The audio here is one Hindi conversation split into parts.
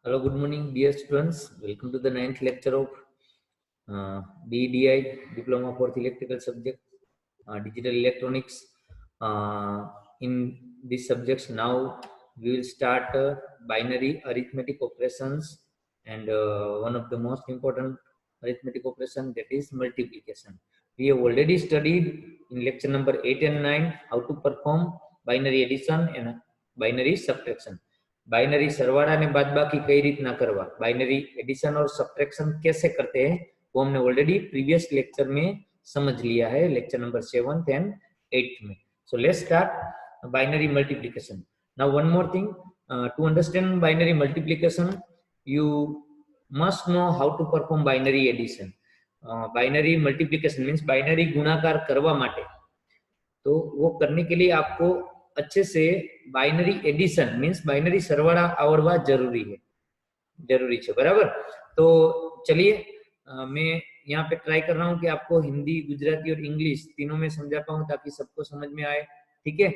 Hello, good morning, dear students. Welcome to the 9th lecture of DEDI, Diploma Fourth Electrical Subject, Digital Electronics. In these subjects, now we will start binary arithmetic operations, and one of the most important arithmetic operation, that is multiplication. We have already studied in lecture number 8 and 9 how to perform binary addition and binary subtraction. Binary सरवाड़ा ने बादबाकी कई रीतना करवा, बाइनरी एडिशन और सब्ट्रैक्शन कैसे करते हैं वो हमने ऑलरेडी प्रीवियस लेक्चर में समझ लिया है, lecture number 7th and 8th में. So let's start binary multiplication. Now one more thing, to understand binary multiplication you must know how to perform binary addition. Binary multiplication means binary गुणाकार करवा माटे, तो वो करने के लिए आपको अच्छे से binary addition means binary Sarwada आवड़वा जरूरी है बराबर. तो चलिए मैं यहाँ पे ट्राई कर रहा हूँ कि आपको हिंदी, गुजराती और इंग्लिश तीनों में समझा पाऊँ ताकि सबको समझ में आए. ठीक है,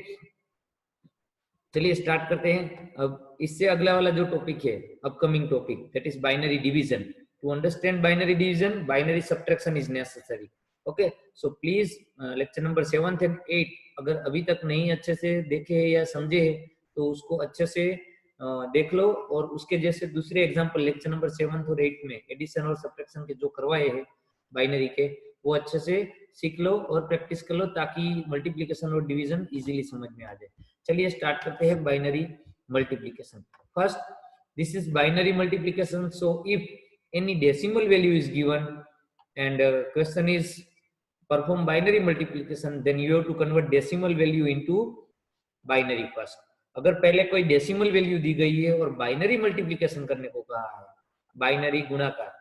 चलिए स्टार्ट करते हैं. अब इससे अगला वाला जो टॉपिक है, upcoming topic, that is binary division. To understand binary division, binary subtraction is necessary. Okay, so please lecture number 7th and 8 अगर अभी तक नहीं अच्छे से देखे या समझे तो उसको अच्छे से देख लो, और उसके जैसे दूसरे एग्जांपल लेक्चर नंबर 7th और 8 में एडिशन और सब्ट्रैक्शन के जो करवाए हैं बाइनरी के, वो अच्छे से सीख लो और प्रैक्टिस कर लो ताकि मल्टीप्लिकेशन और डिवीजन इजीली समझ में आ जाए. चलिए स्टार्ट करते हैं binary multiplication. First, this is binary multiplication. So if any decimal value is given and question is perform binary multiplication, then you have to convert decimal value into binary first. अगर पहले कोई डेसिमल वैल्यू दी गई है और बाइनरी मल्टीप्लिकेशन करने को कहा है, बाइनरी गुणाकार,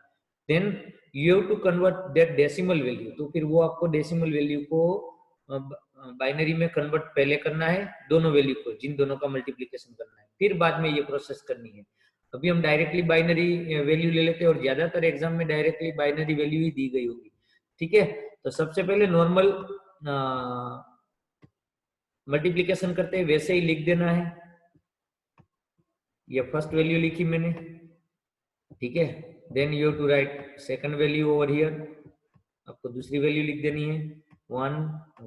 then you have to convert that decimal value. तो फिर वो आपको डेसिमल वैल्यू को बाइनरी में कन्वर्ट पहले करना है, दोनों वैल्यू को, जिन दोनों का मल्टीप्लिकेशन करना है, फिर बाद में ये प्रोसेस करनी है. अभी हम डायरेक्टली बाइनरी वैल्यू ले लेते हैं और ज्यादातर एग्जाम में डायरेक्टली बाइनरी वैल्यू ही दी गई होगी. ठीक है, तो सबसे पहले नॉर्मल मल्टीप्लिकेशन करते हैं वैसे ही लिख देना है. ये फर्स्ट वैल्यू लिखी मैंने, ठीक है. Then you have to write second value over here, आपको दूसरी वैल्यू लिख देनी है 1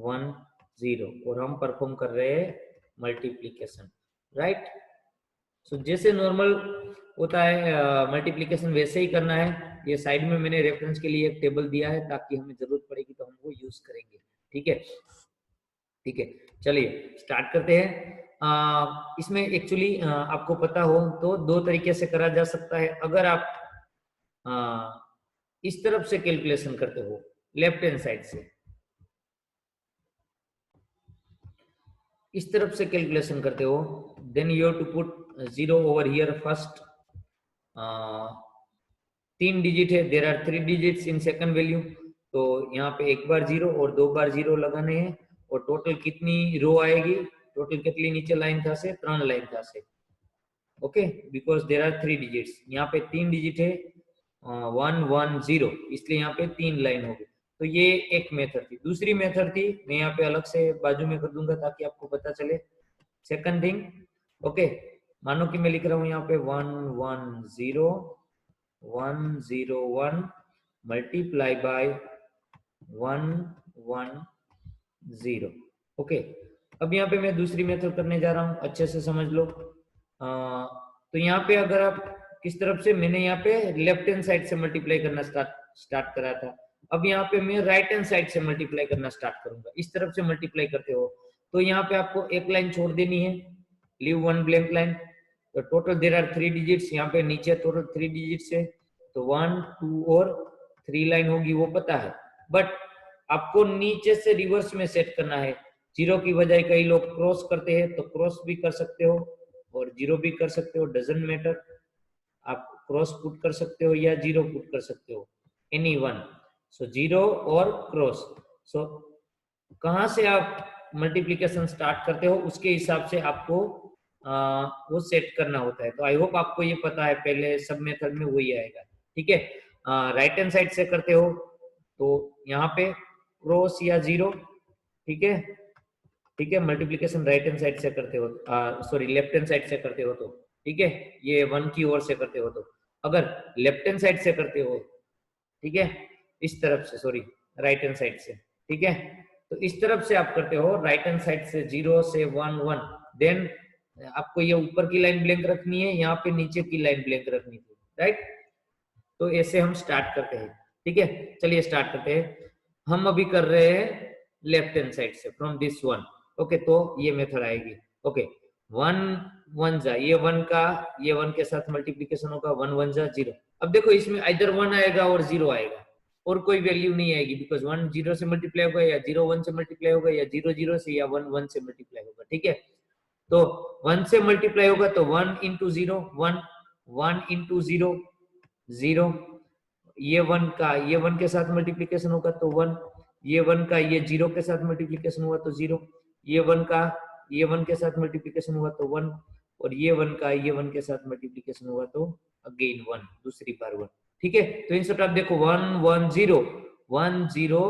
1 0, और हम परफॉर्म कर रहे हैं मल्टीप्लिकेशन, राइट. सो जैसे नॉर्मल होता है मल्टीप्लिकेशन वैसे ही करना है. ये साइड में मैंने रेफरेंस के लिए एक टेबल दिया है ताकि हमें जरूरत पड़ेगी तो हम वो यूज करेंगे. ठीक है, ठीक है, चलिए स्टार्ट करते हैं. इसमें एक्चुअली आपको पता हो तो दो तरीके से करा जा सकता है. अगर आप इस तरफ से कैलकुलेशन करते हो, लेफ्ट हैंड साइड से इस तरफ से कैलकुलेशन करते हो, then you have to put 0 over here first. 3 digit है, there are 3 digits in second value, तो यहाँ पे एक बार 0 और 2 बार 0 लगाने हैं. और टोटल कितनी रो आएगी, टोटल कितनी नीचे लाइन था से 3 लाइन था से. Okay, because there are 3 digits. यहाँ पे 3 डिजिट है, 1 1 0, इसलिए यहाँ पे 3 लाइन होगी. तो ये एक मेथड थी. दूसरी मेथड थी, मैं यहाँ पे अलग से बाजू में कर दूंगा ताकि आपको पता चले. सेकंड थिंग, ओके, मानो कि मैं लिख रहा हूँ यहाँ पे 1 1 0 1 0 1 मल्टीप्लाई बाय 1 1 0. ओके, अब यहाँ पे मैं दूसरी मेथड करने जा रहा हूँ, अच्छे से समझ लो. तो यहाँ पे अगर आप किस तरफ से, मैंने यहाँ पे लेफ्ट हैंड साइड से मल्टीप्लाई करना स्टार्ट करा था. अब यहाँ पे मैं राइट हैंड साइड से मल्टीप्लाई करना स्टार्ट करूंगा. इस तरफ से मल्टीप्लाई करते हो तो यहाँ पे आपको एक लाइन छोड़ देनी है, लीव 1 ब्लैंक लाइन. तो टोटल देयर आर 3 डिजिट्स, यहाँ पे नीचे टोटल 3 डिजिट्स है, तो 1 2 और 3 लाइन होगी, वो पता है. बट आपको नीचे से रिवर्स में सेट करना है. 0 की बजाय कई लोग क्रॉस करते हैं, तो क्रॉस भी कर सकते हो और 0 भी कर सकते हो, डजंट मैटर. आप क्रॉस पुट कर सकते हो या 0 पुट कर सकते हो, एनी वन. सो 0 और क्रॉस. सो कहां से आप मल्टीप्लिकेशन स्टार्ट करते हो उसके हिसाब से आपको वो सेट करना होता है. तो आई होप आपको ये पता है, पहले सब मेथड में वही आएगा. ठीक है, राइट हैंड साइड से करते हो तो यहाँ पे क्रॉस या 0. ठीक है, ठीक है, मल्टीप्लिकेशन राइट हैंड साइड से करते हो, सॉरी लेफ्ट हैंड साइड से करते हो तो ठीक है, ये 1 की ओर से करते हो तो। अगर लेफ्ट हैंड साइड से करते हो, ठीक है, इस तरफ से, सॉरी राइट हैंड साइड से, ठीक है, तो इस तरफ से आप करते हो राइट हैंड साइड से 0 से 1 1, देन आपको ये ऊपर की लाइन ब्लैंक रखनी है, यहाँ पे नीचे की लाइन ब्लैंक रखनी थी, राइट। तो ऐसे हम स्टार्ट करते हैं, ठीक है। चलिए स्टार्ट करते हैं। हम अभी कर रहे हैं लेफ्ट हैंड साइड से, फ्रॉम दिस वन, ओके। तो ये मेथड आएगी, ओके। 1 1 जा, ये 1 का ये 1 के साथ मल्टीप्लीकेशन होगा, 1 1 जा 0। अब देखो इसमें इधर 1 आएगा और 0 आएगा, और कोई वैल्यू नहीं आएगी, बिकॉज 1 0 से मल्टीप्लाई होगा, या 0 1 से मल्टीप्लाई होगा, या 0 0 से, या 1 1 से मल्टीप्लाई होगा, ठीक है। तो 1 से मल्टीप्लाई होगा तो 1 इंटू 0 1, 1 इंटू 0 0, ये 1 का ये 1 के साथ मल्टीप्लीकेशन होगा तो 1, ये 1 का ये 0 के साथ मल्टीप्लीकेशन हुआ तो 0, ये 1 का ये 1 के साथ मल्टीप्लीकेशन हुआ तो 1, और ये 1 का ये 1 के साथ मल्टीप्लीकेशन हुआ तो अगेन 1, दूसरी बार 1, ठीक है। तो इन सब आप देखो 1 1 0 1 0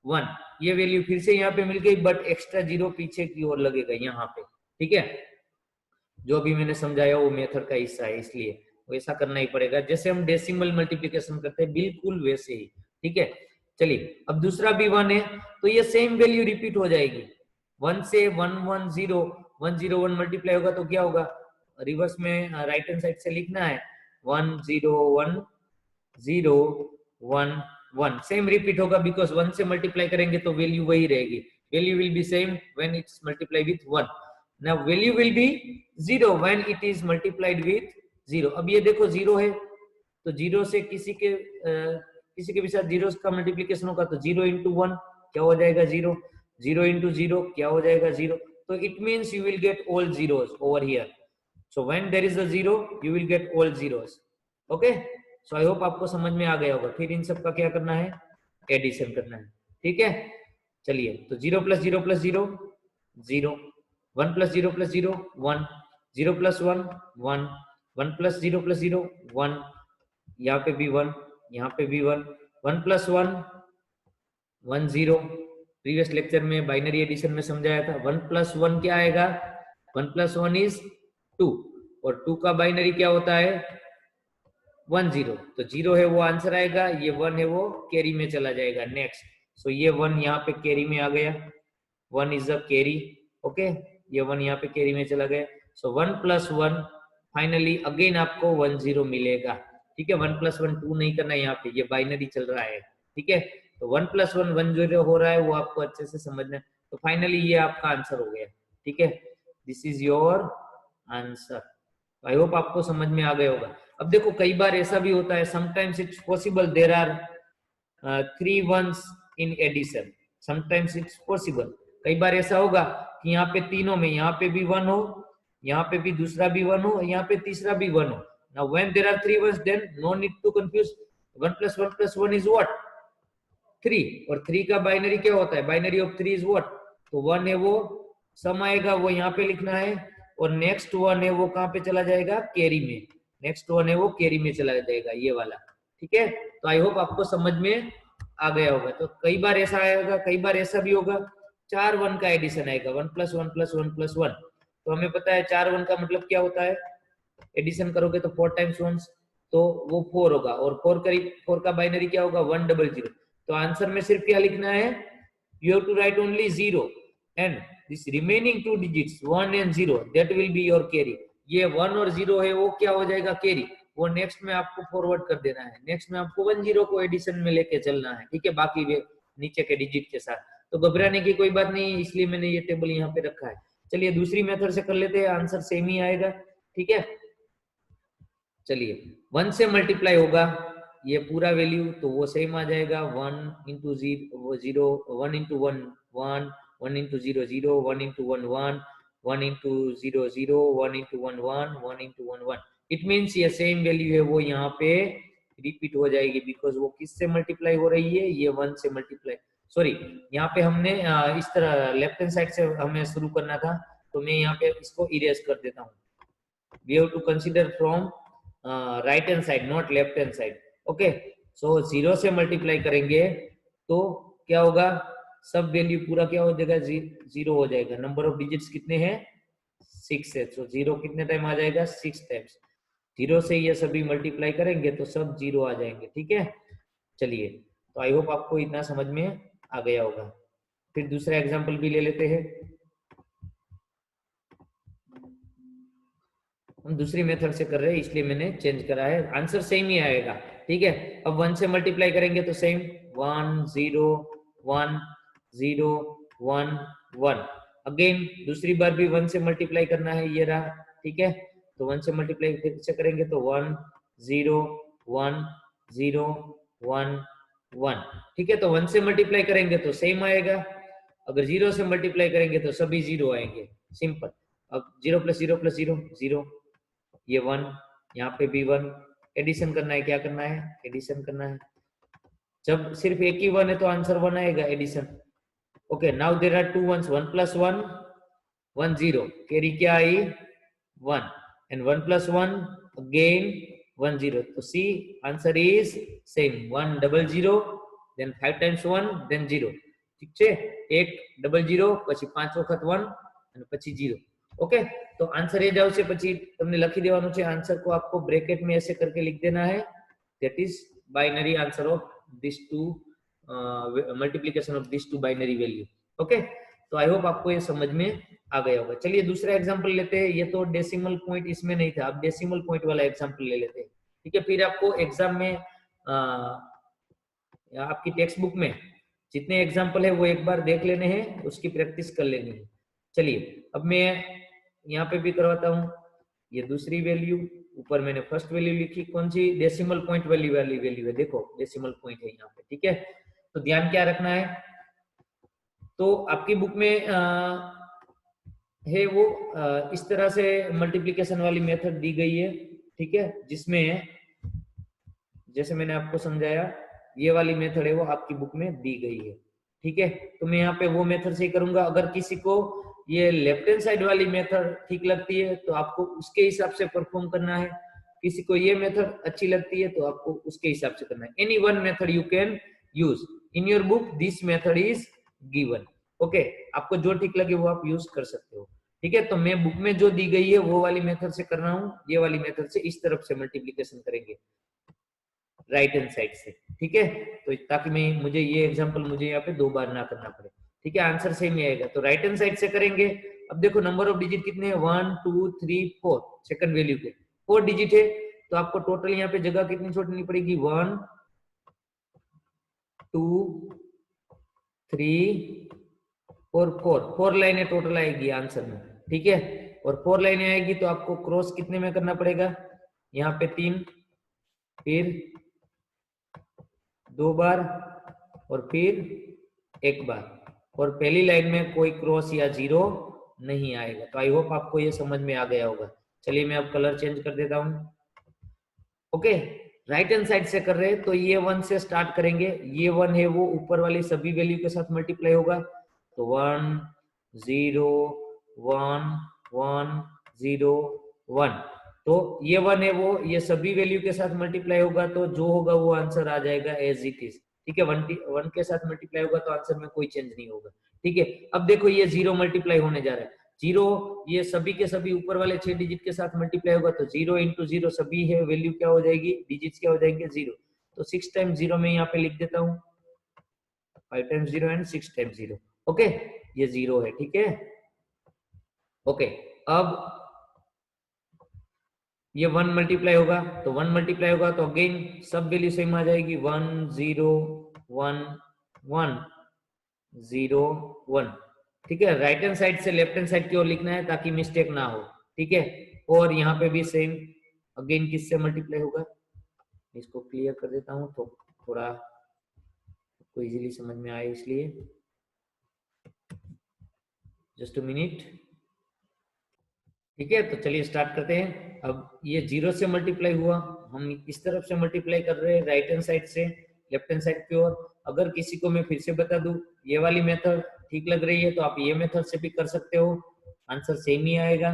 1, ये वैल्यू फिर से यहाँ पे मिल गई, बट एक्स्ट्रा 0 पीछे की ओर लगेगा यहाँ पे, ठीक है। जो भी मैंने समझाया वो मेथड का हिस्सा है, इसलिए वैसा करना ही पड़ेगा, जैसे हम डेसिमल मल्टीप्लिकेशन करते हैं बिल्कुल वैसे ही, ठीक है। चलिए अब दूसरा भी 1 है, तो ये सेम वैल्यू रिपीट हो जाएगी। 1 से 1 1 0 1 0 1 मल्टीप्लाई होगा तो क्या होगा, रिवर्स में राइट हैंड साइड से लिखना है, 1 0 1 0 1 1, सेम रिपीट होगा, बिकॉज 1 से मल्टीप्लाई करेंगे तो वैल्यू वही रहेगी, value will be same when it's multiply with 1। Now value will be 0 when it is multiplied with 0। अब ये देखो 0 है, तो 0 से किसी के भी साथ 0 का मल्टीप्लिकेशन होगा तो 0 इंटू 1 क्या हो जाएगा 0, 0 इंटू 0 क्या हो जाएगा 0। तो it means you will get all zeros over here। So when there is a 0 you will get all zeros। okay, so I hope आपको समझ में आ गया होगा। फिर इन सब का क्या करना है, एडिशन करना है, ठीक है। चलिए तो 0 plus 0 plus 0 0, 1 plus 0 plus 0 1, 0 plus 1 1, 1 plus 0 plus 0 1, यहाँ पे भी 1, यहाँ पे भी 1, 1 प्लस 1 1 0। प्रीवियस लेक्चर में बाइनरी एडिशन में समझाया था, 1 प्लस 1 क्या आएगा, 1 प्लस 1 इज 2, और 2 का बाइनरी क्या होता है 1 0, तो 0 है वो आंसर आएगा, ये 1 है वो कैरी में चला जाएगा। नेक्स्ट, सो ये 1 यहाँ पे कैरी में आ गया, 1 इज अ कैरी, ओके, ये 1 यहाँ पे कैरी में चला गया। सो 1 प्लस 1 फाइनली अगेन आपको 1 0 मिलेगा, ठीक है। 1 प्लस 1 2 नहीं करना है यहाँ पे, ये बाइनरी चल रहा है, ठीक है। तो 1 प्लस 1 1 0 हो रहा है, वो आपको अच्छे से समझना है। तो फाइनली ये आपका आंसर हो गया, ठीक है। This is your answer. I hope आपको समझ में आ गया होगा। अब देखो कई बार ऐसा भी होता है, sometimes it's possible there are 3 1s in addition, sometimes it's possible. कई बार ऐसा होगा कि यहाँ पे तीनों में, यहाँ पे भी 1 हो, यहाँ पे भी दूसरा भी 1 हो, यहाँ पे तीसरा भी 1 हो। Now when there are 3 1s then no need to confuse, 1 + 1 is what 3, और 3 का बाइनरी क्या होता है, बाइनरी ऑफ 3 इज व्हाट, तो 1 है वो सम आएगा, वो यहाँ पे लिखना है, और नेक्स्ट 1 है वो कहाँ पे चला जाएगा, कैरी में, नेक्स्ट 1 है वो कैरी में चला जाएगा, ये वाला, ठीक है। तो आई होप आपको समझ में आ गया होगा। तो कई बार ऐसा आएगा, कई बार ऐसा भी होगा 4 1 का एडिशन आएगा, 1 + 1 + 1 + 1, तो हमें पता है 4 1 का मतलब क्या होता है, एडिशन करोगे तो 4 टाइम्स 1, तो वो 4 होगा, और 4 का बाइनरी क्या होगा 1 0 0। तो आंसर में सिर्फ क्या लिखना है, you have to write only 0 and this remaining 2 digits 1 and 0 that will be your carry। ये 1 और 0 है वो क्या हो जाएगा कैरी, वो नेक्स्ट में आपको फॉरवर्ड कर देना है, नेक्स्ट में आपको 1 0 को एडिशन में लेके चलना है, ठीक है, बाकी वे नीचे के डिजिट के साथ। तो घबराने की कोई बात नहीं, इसलिए मैंने ये टेबल यहाँ पे रखा है। चलिए दूसरी मेथड से कर लेते हैं, आंसर सेम ही आएगा, ठीक है। चलिए 1 से मल्टीप्लाई होगा ये पूरा वैल्यू, तो वो सेम आ जाएगा, 1 into 0 1 into 1 1, 1 into 0 0, 1 into 1 1, 1 into 0 0, 1 into 1 1, 1 into 1 1। It means ये सेम वैल्यू है वो यहाँ पे रिपीट हो जाएगी, बिकॉज वो किससे मल्टीप्लाई हो रही है, ये 1 से मल्टीप्लाई, सॉरी यहाँ पे हमने इस तरह लेफ्ट हैंड साइड से हमें शुरू करना था, तो मैं यहाँ पे इसको इरेज कर देता हूँ। We have to consider from right hand side, not left hand side, okay. So 0 से मल्टीप्लाई करेंगे तो क्या होगा, सब वैल्यू पूरा क्या हो जाएगा 0 हो जाएगा। नंबर ऑफ डिजिट्स कितने हैं 6 है, तो 0 कितने टाइम आ जाएगा? 6 टाइम्स। 0 से ये सभी मल्टीप्लाई करेंगे तो सब 0 आ जाएंगे। ठीक है, चलिए, तो आई होप आपको इतना समझ में आ गया होगा। फिर दूसरा एग्जाम्पल भी ले लेते हैं। हम दूसरी मेथड से कर रहे हैं इसलिए मैंने चेंज करा है, आंसर सेम ही आएगा। ठीक है, अब 1 से मल्टीप्लाई करेंगे तो सेम 1 0 1 0 1 1। अगेन दूसरी बार भी 1 से मल्टीप्लाई करना है, ये रहा। ठीक है, तो 1 से मल्टीप्लाई फिर से करेंगे तो 1 0 1 0 1 1। ठीक है, तो 1 से मल्टीप्लाई करेंगे तो सेम आएगा, अगर 0 से मल्टीप्लाई करेंगे तो सभी 0 आएंगे, सिंपल। अब 0 + 0 + 0 0, ये 1, यहाँ पे भी 1। एडिशन करना है, क्या करना है? एडिशन करना है। जब सिर्फ एक ही 1 है तो आंसर 1 आएगा, addition. Okay, now there are 2 1s, 1 + 1 1 0, carry क्या आई? 1, एंड 1 + 1 अगेन 1 0, तो see answer is same 1 0 0, then 5 times 1 then 0। ठीक છે, 1 0 0 પછી 5 વખત 1 અને પછી 0। ओके, तो आंसर ये जाओ से પછી તમને લખી દેવાનું છે, आंसर को आपको ब्रैकेट में ऐसे करके लिख देना है, that is binary answer of this two multiplication of this two binary value. Okay, तो आई होप आपको ये समझ में आ गया होगा। चलिए दूसरा एग्जांपल लेते हैं, ये तो डेसिमल पॉइंट इसमें नहीं था, अब डेसिमल पॉइंट वाला एग्जांपल ले लेते हैं। ठीक है, फिर आपको एग्जाम में आपकी टेक्स्ट बुक में जितने एग्जांपल है वो एक बार देख लेने हैं, उसकी प्रैक्टिस कर लेनी है। चलिए अब मैं यहाँ पे भी करवाता हूँ, ये दूसरी वैल्यू, ऊपर मैंने फर्स्ट वैल्यू लिखी, कौन सी? डेसिमल पॉइंट वाली वैल्यू है, देखो डेसिमल पॉइंट है यहाँ पे। ठीक है, तो ध्यान क्या रखना है, तो आपकी बुक में है वो इस तरह से मल्टीप्लिकेशन वाली मेथड दी गई है। ठीक है, जिसमें जैसे मैंने आपको समझाया, ये वाली मेथड है वो आपकी बुक में दी गई है। ठीक है, तो मैं यहाँ पे वो मेथड से ही करूंगा। अगर किसी को ये लेफ्ट हैंड साइड वाली मेथड ठीक लगती है तो आपको उसके हिसाब से परफॉर्म करना है, किसी को ये मेथड अच्छी लगती है तो आपको उसके हिसाब से करना है। Any one method you can use in your book, this method is given. Okay, आपको जो ठीक लगे वो आप यूज कर सकते हो। ठीक है, तो मैं बुक में जो दी गई है वो वाली मेथड से कर रहा हूँ, ये वाली मेथड से इस तरफ से मल्टीप्लीकेशन करेंगे राइट हैंड साइड से। ठीक है, तो ताकि मैं मुझे ये एग्जांपल मुझे यहाँ पे 2 बार ना करना पड़े। ठीक है, आंसर सेम ही आएगा, तो राइट हैंड साइड से करेंगे। अब देखो नंबर ऑफ डिजिट कितने हैं, 1 2 3 4, सेकंड वैल्यू के 4 डिजिट है, तो आपको टोटल यहाँ पे जगह कितनी छोड़नी पड़ेगी? 1 2 3 और 4 लाइनें टोटल आएगी आंसर में। ठीक है, और 4 लाइनें आएगी तो आपको क्रॉस कितने में करना पड़ेगा? यहाँ पे 3, फिर 2 बार और फिर 1 बार, और पहली लाइन में कोई क्रॉस या जीरो नहीं आएगा। तो आई होप आपको ये समझ में आ गया होगा। चलिए मैं अब कलर चेंज कर देता हूँ। ओके, राइट हैंड साइड से कर रहे हैं तो ये 1 से स्टार्ट करेंगे, ये 1 है वो ऊपर वाली सभी वैल्यू के साथ मल्टीप्लाई होगा, तो 1 0 1 1 0 1, तो ये 1 है वो ये सभी वैल्यू के साथ मल्टीप्लाई होगा, तो जो होगा वो आंसर आ जाएगा एज इट इज। ठीक है, 1 के साथ मल्टीप्लाई होगा तो आंसर में कोई चेंज नहीं होगा। ठीक है, अब देखो ये 0 मल्टीप्लाई होने जा रहा है, 0 ये सभी के सभी ऊपर वाले 6 डिजिट के साथ मल्टीप्लाई होगा, तो 0 × 0 सभी है वैल्यू क्या हो जाएगी, डिजिट्स क्या हो जाएंगे? 0। तो 6 टाइम्स 0 में यहाँ पे लिख देता हूँ, 5 टाइम्स 0 एंड 6 टाइम्स 0। ओके, ये 0 है। ठीक है, ओके, अब ये 1 मल्टीप्लाई होगा, तो 1 मल्टीप्लाई होगा तो अगेन सब वैल्यू सेम आ जाएगी, 1 0 1 1 0 1। ठीक है, राइट हैंड साइड से लेफ्ट हैंड साइड की ओर लिखना है ताकि मिस्टेक ना हो। ठीक है, और यहाँ पे भी सेम अगेन किससे मल्टीप्लाई होगा, इसको क्लियर कर देता हूँ तो थोड़ा आपको इजीली समझ में आए, इसलिए जस्ट अ मिनट। ठीक है, तो चलिए स्टार्ट करते हैं। अब ये 0 से मल्टीप्लाई हुआ, हम इस तरफ से मल्टीप्लाई कर रहे हैं राइट हैंड साइड से लेफ्ट हैंड साइड की ओर। अगर किसी को मैं फिर से बता दूं ये वाली मेथड ठीक लग रही है तो आप ये मेथड से भी कर सकते हो, आंसर सेम ही आएगा।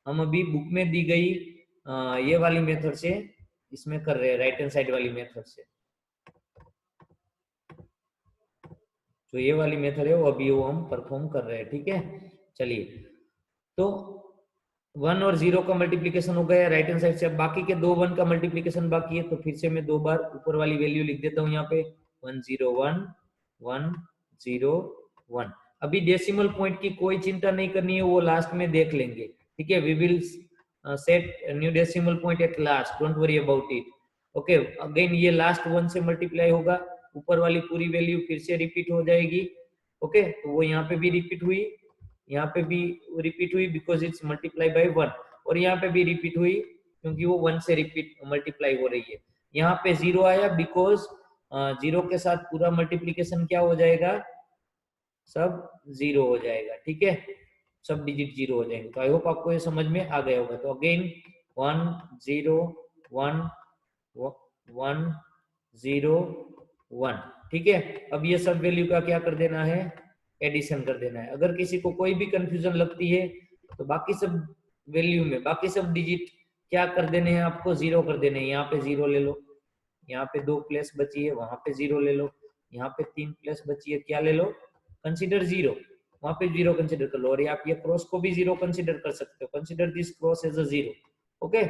हम अभी बुक में दी गई ये वाली मेथड से इसमें कर रहे हैं, राइट हैंड साइड वाली मेथड से। तो ये वाली मेथड है वो अभी वो हम परफॉर्म कर रहे हैं। ठीक है, चलिए, तो 1 और 0 का मल्टीप्लीकेशन हो गया राइट हैंड साइड से। अब बाकी के दो 1 का मल्टीप्लीकेशन बाकी है, तो फिर से मैं 2 बार ऊपर वाली वैल्यू लिख देता हूँ यहाँ पे 1 0 1 1 0 1। अभी डेसिमल पॉइंट की कोई चिंता नहीं करनी है, वो लास्ट में देख लेंगे, ठीक है। We will set new decimal point at last, don't worry about it. Okay, again ये लास्ट 1 से मल्टीप्लाई होगा, ऊपर वाली पूरी वैल्यू फिर से रिपीट हो जाएगी। ओके, तो वो यहाँ पे भी रिपीट हुई, यहाँ पे भी रिपीट हुई बिकॉज इट्स मल्टीप्लाई बाय 1, और यहाँ पे भी रिपीट हुई क्योंकि वो 1 से रिपीट मल्टीप्लाई हो रही है। यहाँ पे 0 आया बिकॉज 0 के साथ पूरा मल्टीप्लीकेशन क्या हो जाएगा, सब 0 हो जाएगा, ठीक है, सब डिजिट 0 हो जाएंगे। तो आई होप आपको ये समझ में आ गया होगा। तो अगेन 1 0 1 1 0 1, ठीक है। अब ये सब वैल्यू का क्या कर देना है, एडिशन कर देना है। अगर किसी को कोई भी कंफ्यूजन लगती है तो बाकी सब वैल्यू में बाकी सब डिजिट क्या कर देने हैं आपको, 0 कर देने हैं। यहाँ पे 0 ले लो, यहाँ पे 2 प्लेस बची है, वहां पे 0 ले लो, यहाँ पे 3 प्लेस बची है, क्या ले लो, कंसिडर 0, वहां पे 0 कंसिडर कर लो। और आप ये क्रॉस को भी 0 कंसिडर कर सकते हो, consider this cross as a 0। Okay,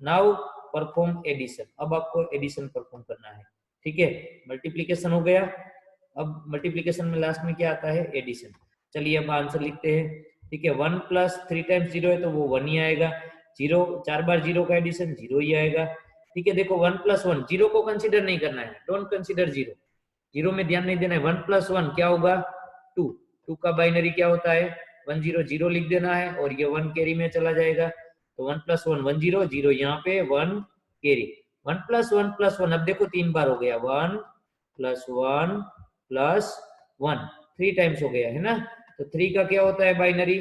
now perform addition. अब आपको एडिशन परफॉर्म करना है, ठीक है। मल्टीप्लीकेशन हो गया, अब मल्टीप्लीकेशन में लास्ट में क्या आता है, एडिशन। चलिए अब आंसर लिखते हैं, ठीक है। 1 प्लस 3 टाइम्स 0 है तो वो 1 ही आएगा। 0 4 बार 0 का एडिशन 0 ही आएगा, ठीक है। देखो 1 प्लस 1, 0 को कंसिडर नहीं करना है, डोंट कंसिडर 0, 0 में ध्यान नहीं देना है। 1 प्लस 1 क्या होगा, 2, 2 का बाइनरी क्या होता है 1 0, 0 लिख देना है और ये 1 कैरी में चला जाएगा। तो 1 प्लस 1 1 0 0, यहाँ पे 1 कैरी। 1 प्लस 1 प्लस 1, अब देखो 3 बार हो गया, 1 प्लस 1 प्लस 1, 3 टाइम्स हो गया है ना। तो 3 का क्या होता है बाइनरी,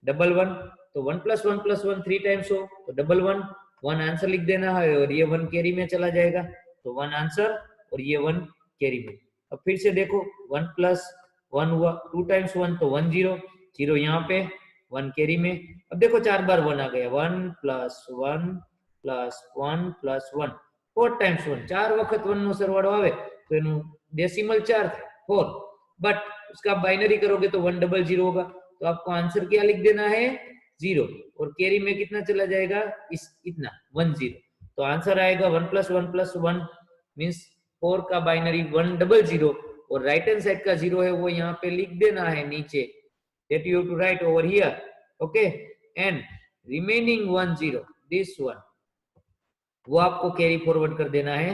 डबल 1। तो 1 प्लस 1 प्लस 1 3 टाइम्स हो तो डबल 1, 1 आंसर लिख देना है और ये 1 कैरी में चला जाएगा। तो 1 आंसर और ये 1 कैरी में। अब फिर से देखो 1 प्लस 1 हुआ, 2 टाइम्स 1 तो 1 0 0, यहाँ पे 1 कैरी में। अब देखो 4 बार 1 आ गया, 1 प्लस 1 प्लस 1 प्लस 1, 4 टाइम्स 1, 4 वक्त 1 નો સરવાળો આવે તો એનું डेसिमल 4 થાય 4, बट उसका बाइनरी करोगे तो 1 0 0 होगा। तो आपको आंसर क्या लिख देना है, 0, और कैरी में कितना चला जाएगा, इतना 1 0। तो आंसर आएगा 1 प्लस 1 प्लस 1 मीन्स 4 का बाइनरी 1 0 0, और राइट हैंड साइड का 0 है वो यहाँ पे लिख देना है नीचे, that you have to write over here, okay, and remaining 1 0, this one वो आपको कैरी फॉरवर्ड कर देना है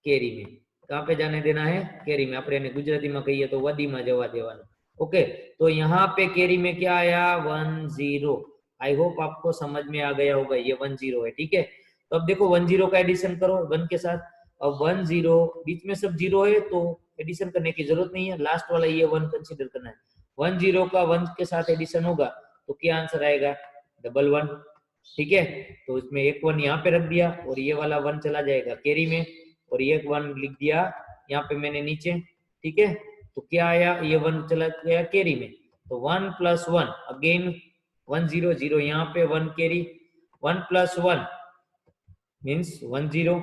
कैरी में। कहाँ पे जाने देना है, कैरी में। આપણે એને ગુજરાતીમાં કહીએ તો વદીમાં જવા દેવાનું। ओके, तो यहाँ पे कैरी में क्या आया, 1 0। आई होप आपको समझ में आ गया होगा, ये 1 0 है, ठीक है। तो अब देखो 1 0 का एडिशन करो 1 के साथ। अब 1 0 बीच में सब 0 है तो एडिशन करने की जरूरत नहीं है, लास्ट वाला ये 1 कंसीडर करना है। 1 0 का 1 के साथ एडिशन होगा तो क्या आंसर आएगा, डबल 1, ठीक है। तो इसमें एक 1 यहाँ पे रख दिया और ये वाला 1 चला जाएगा कैरी में, और ये 1 लिख दिया यहाँ पे मैंने नीचे, ठीक है। तो क्या आया, ये 1 चला गया कैरी में। तो 1 प्लस 1 अगेन 1 0 0, यहाँ पे 1 कैरी, 1 प्लस 1 मीन्स 1 0,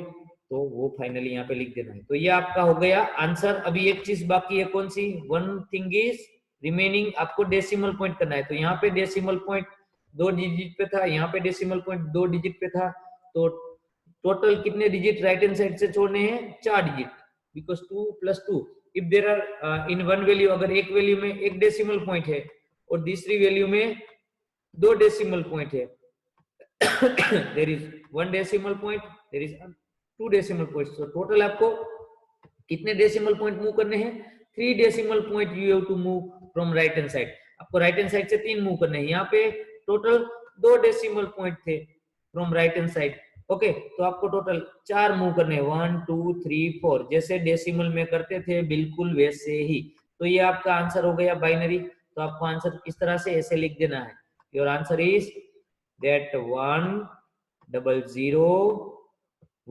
तो वो फाइनली यहाँ पे लिख देना है। तो ये आपका हो गया आंसर। अभी एक चीज बाकी है, कौन सी, वन थिंग इज रिमेनिंग, आपको डेसिमल पॉइंट करना है। तो यहाँ पे डेसिमल पॉइंट 2 डिजिट पे था, यहाँ पे डेसिमल पॉइंट 2 डिजिट पे था, तो टोटल कितने डिजिट राइट हैंड साइड से छोड़ने हैं, 4 digit, because 2 plus 2 if there are in one value, अगर एक वैल्यू में एक डेसिमल पॉइंट है और दूसरी वैल्यू में 2 डेसिमल पॉइंट है, there is 1 decimal point, there is 2 decimal points, so total आपको कितने डेसिमल पॉइंट मूव करने हैं, 3 decimal point you have to move from right hand side. आपको राइट हैंड साइड से 3 मूव करने हैं, यहाँ पे टोटल 2 डेसिमल पॉइंट थे from right hand side. Okay, तो आपको टोटल 4 मूव करने हैं, 1 2 3 4, जैसे डेसिमल में करते थे बिल्कुल वैसे ही। तो ये आपका आंसर हो गया बाइनरी। तो आपको आंसर किस तरह से ऐसे लिख देना है, your answer is that 1 0 0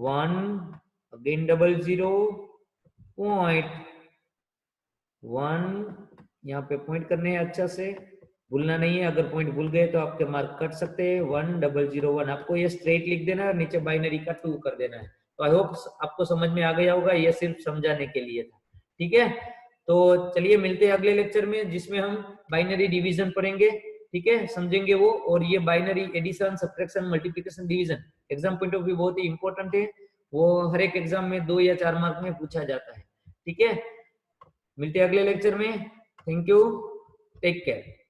1 again 0 0 point 1, यहाँ पे पॉइंट करने हैं, अच्छा से भूलना नहीं है, अगर पॉइंट भूल गए तो आपके मार्क कट सकते हैं। 1 0 0 1 आपको ये स्ट्रेट लिख देना है, नीचे बाइनरी का 2 कर देना है। तो आई होप आपको समझ में आ गया होगा, ये सिर्फ समझाने के लिए था, ठीक है। तो चलिए मिलते हैं अगले लेक्चर में जिसमें हम बाइनरी डिवीजन पढ़ेंगे, ठीक है, समझेंगे वो। और ये binary addition, subtraction, multiplication, division exam point of view बहुत ही इंपॉर्टेंट है, वो हर एक एग्जाम में 2 या 4 मार्क में पूछा जाता है। ठीक है, मिलते हैं अगले लेक्चर में। Thank you, take care.